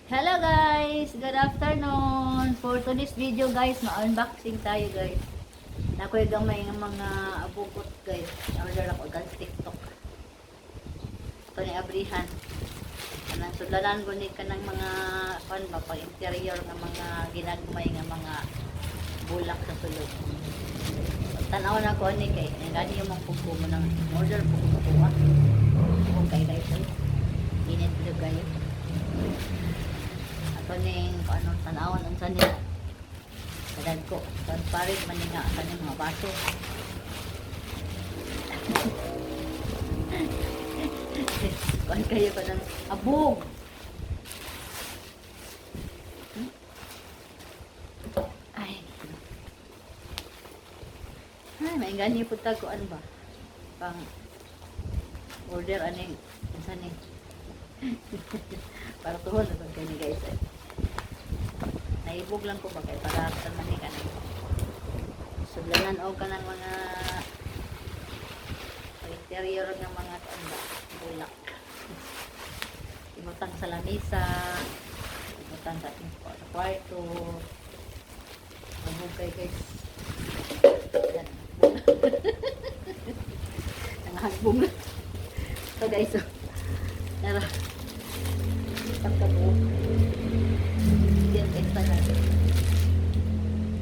Hello guys! Good afternoon! For today's video guys, ma-unboxing tayo guys. Nakoy gamay ng mga abukot guys. Order ako guys TikTok. Ito ni Abrihan. Kanang sudlanan ko ni kanang mga ba pang interior ng mga ginagmay ng mga bulak sa sulod. Tanaw na ko ni kay ngani yung mga pugo mo ng order pugo ko. Kung kay guys ay init bilo kayo. Kaning ano tanawon unsa ni kadad ko tan parig man nga kaning mga baso. Kuan kayo ko ng abog. Ay may gani pud tag ko ano ba pang order aning unsa ni para tuhon na kay ni guys. Naibog lang ko ba kay para sa man ni kanang sudlanan og kanang mga interior ng mga tanda bulak. Ibutang sa lamesa, ibutang sa kwarto. Abog kay guys. Nangahagbong. So guys, so tara. Pagkabo. Diyan kayo pa natin.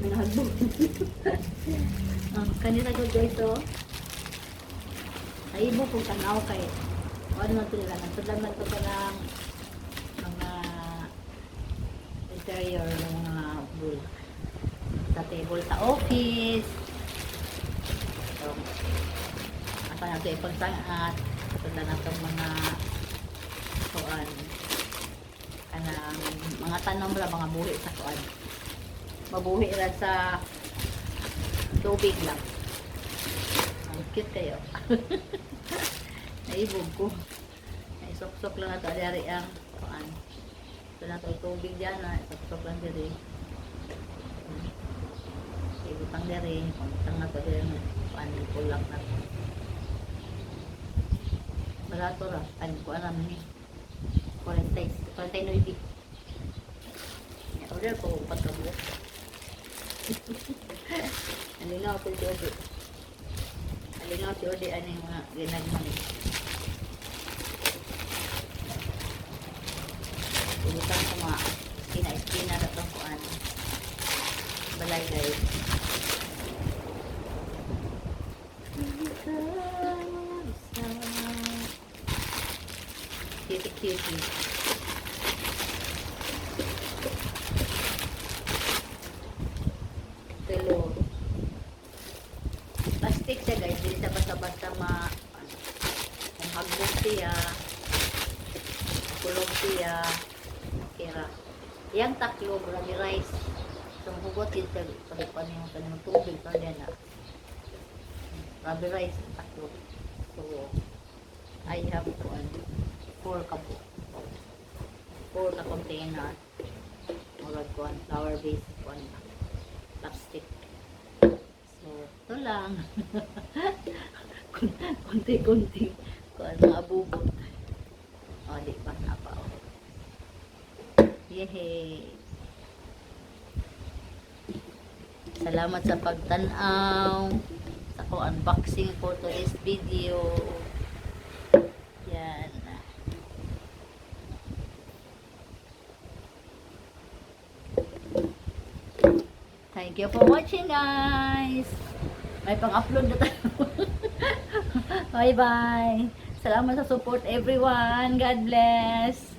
Nangahagbong. Kanina ko guys, so naibo kong tanaw kay ano man ito nila. Nagsudan man ito ka ng mga interior ng mga bulak. Sa table sa office. So, apa na ito ipagsangat. Sudan na itong mga kuan. Kanang mga tanong lang, mga buhi sa kuan. Mabuhi lang sa tubig lang. Ang cute kayo. Naibog ko. Naisok-sok lang ito. Dari ang kuan. Ito na ito tubig dyan. Isok-sok lang diri. Ibutang diri. Pagutang na ito diri. Kuan. Kulak na ito. Barato ra. Ano ko alam ni. 49. Order ko pagkabo. Alinaw ko si Odi. Alinaw si Odi ano yung mga ginagmay. Ibutang sa mga skina-skina na itong kuan. Balay guys. Cutie. Telo. Plastic siya guys. Hindi siya basta-basta hagbog siya. Kulog siya. Kira. Yang taklo, marami rice. So, hugot yun siya. Pagpapan yung kanimang tubig. So, yan na. Marami rice. Taklo. So, I have 4 kapo. 4 na container. Murag ko ang flower base ko ang plastic. So, ito lang. Kunti-kunti ko ang mga bubot. O, di pa na pa. Yehey! Salamat sa pagtanaw. Sa ko unboxing for today's video. Yan. Thank you for watching guys. May pang-upload na tayo. Bye bye. Salamat sa support everyone. God bless.